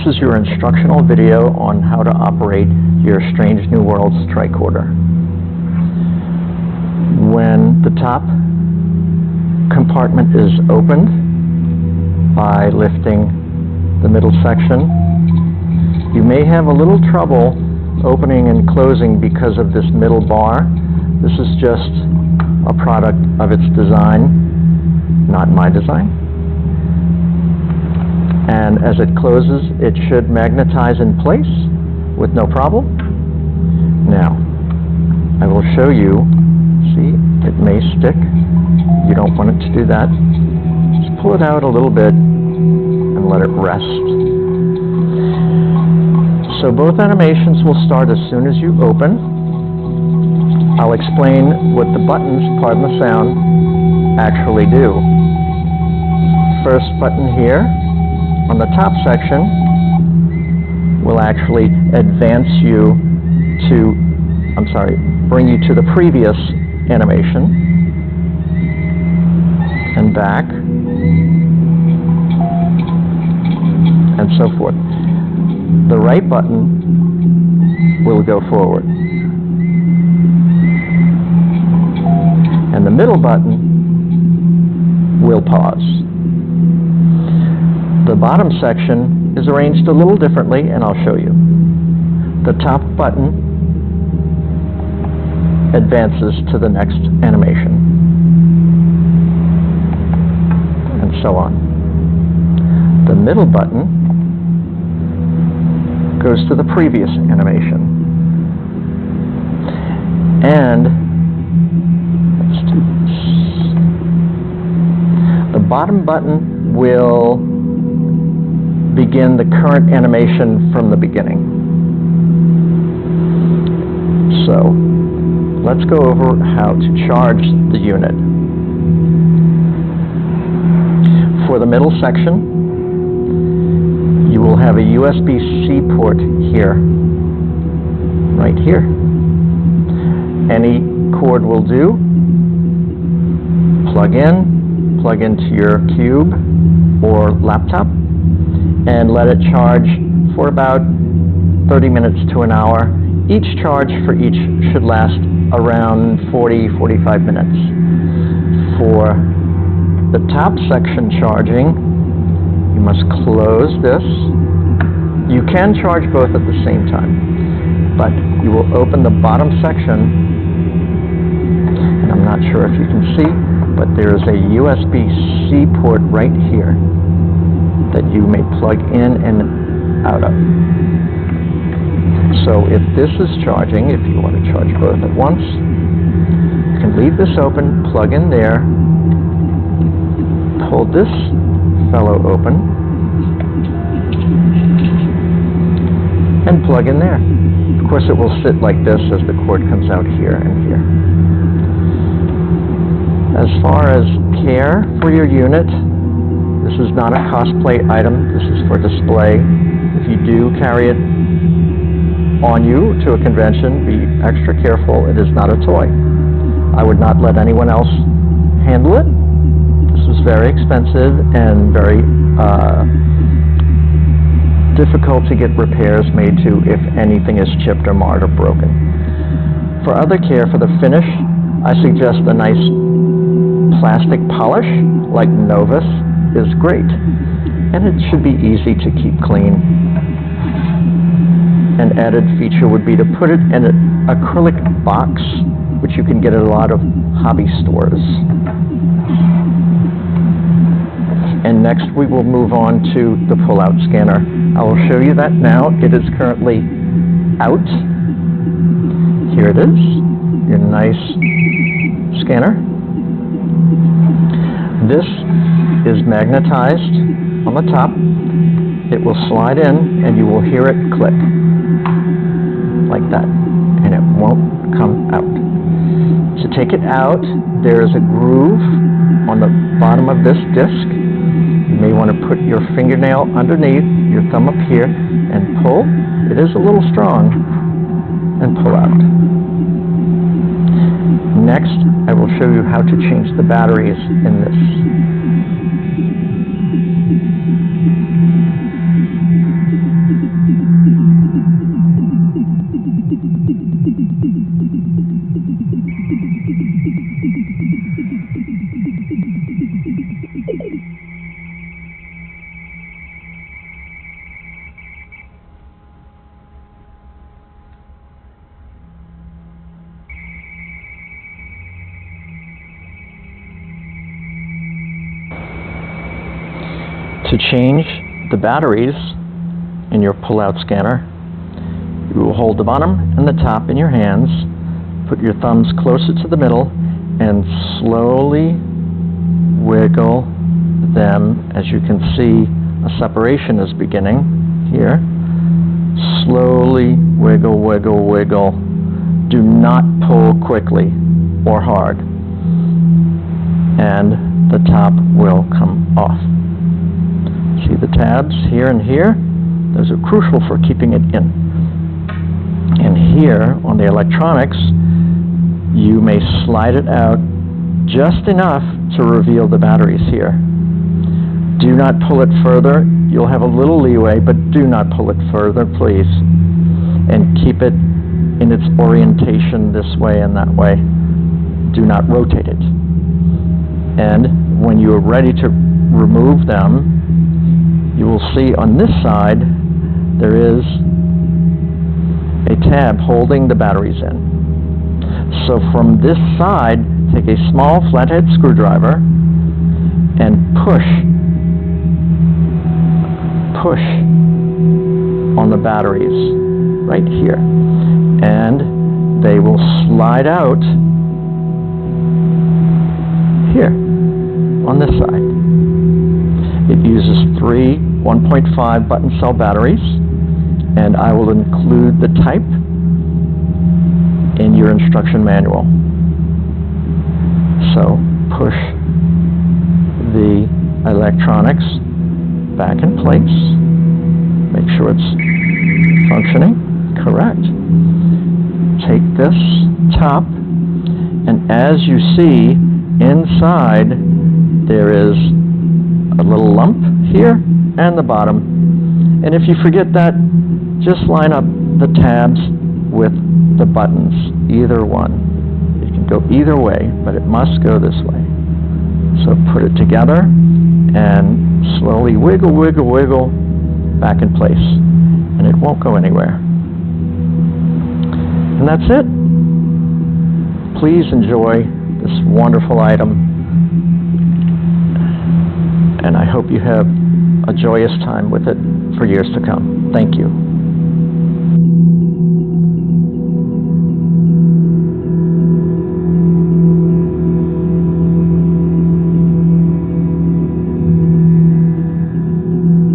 is your instructional video on how to operate your Strange New Worlds tricorder. When the top compartment is opened by lifting the middle section, you may have a little trouble opening and closing because of this middle bar. This is just a product of its design, not my design. And as it closes, it should magnetize in place with no problem. Now, I will show you. See, it may stick. You don't want it to do that. Just pull it out a little bit and let it rest. So both animations will start as soon as you open. I'll explain what the buttons, pardon the sound, actually do. First button here on the top section will actually advance you to, bring you to the previous animation and back and so forth. The right button will go forward, and the middle button will pause. The bottom section is arranged a little differently, and I'll show you. The top button advances to the next animation, and so on. The middle button goes to the previous animation. And let's do this. The bottom button will begin the current animation from the beginning. So let's go over how to charge the unit. For the middle section, you will have a USB-C port here, right here. Any cord will do. Plug into your cube or laptop, and let it charge for about 30 minutes to an hour. Each charge for each should last around 40-45 minutes. For the top section charging, you must close this. You can charge both at the same time, but you will open the bottom section, and I'm not sure if you can see, but there is a USB-C port right here that you may plug in and out of. So if this is charging, if you want to charge both at once, you can leave this open, plug in there, pull this fellow open, and plug in there. Of course, it will sit like this as the cord comes out here and here. As far as care for your unit, this is not a cosplay item. This is for display. If you do carry it on you to a convention, be extra careful. It is not a toy. I would not let anyone else handle it. This is very expensive and very difficult to get repairs made to if anything is chipped or marred or broken. For other care, for the finish, I suggest a nice plastic polish like Novus is great, and it should be easy to keep clean. An added feature would be to put it in an acrylic box, which you can get at a lot of hobby stores. And next we will move on to the pull-out scanner. I will show you that now. It is currently out. Here it is, your nice scanner. This is magnetized on the top. It will slide in and you will hear it click like that, and it won't come out. To take it out, there is a groove on the bottom of this disc. You may want to put your fingernail underneath, your thumb up here, and pull. It is a little strong, and pull out. Next, I will show you how to change the batteries in this. To change the batteries in your pull-out scanner, you will hold the bottom and the top in your hands, put your thumbs closer to the middle, and slowly wiggle them. As you can see, a separation is beginning here. Slowly wiggle, wiggle, wiggle. Do not pull quickly or hard, and the top will come off. See the tabs here and here? Those are crucial for keeping it in. And here on the electronics, you may slide it out just enough to reveal the batteries here. Do not pull it further. You'll have a little leeway, but do not pull it further, please. And keep it in its orientation this way and that way. Do not rotate it. And when you are ready to remove them, you will see on this side there is a tab holding the batteries in. So from this side, take a small flathead screwdriver and push on the batteries right here, and they will slide out here on this side. It uses 3 1.5 button cell batteries, and I will include the type in your instruction manual. So push the electronics back in place. Make sure it's functioning. Correct. Take this top, and as you see, inside there is a little lump here and the bottom. And if you forget that, just line up the tabs with the buttons, either one. It can go either way, but it must go this way. So put it together and slowly wiggle, wiggle, wiggle back in place, and it won't go anywhere. And that's it. Please enjoy this wonderful item, and I hope you have a joyous time with it for years to come. Thank you.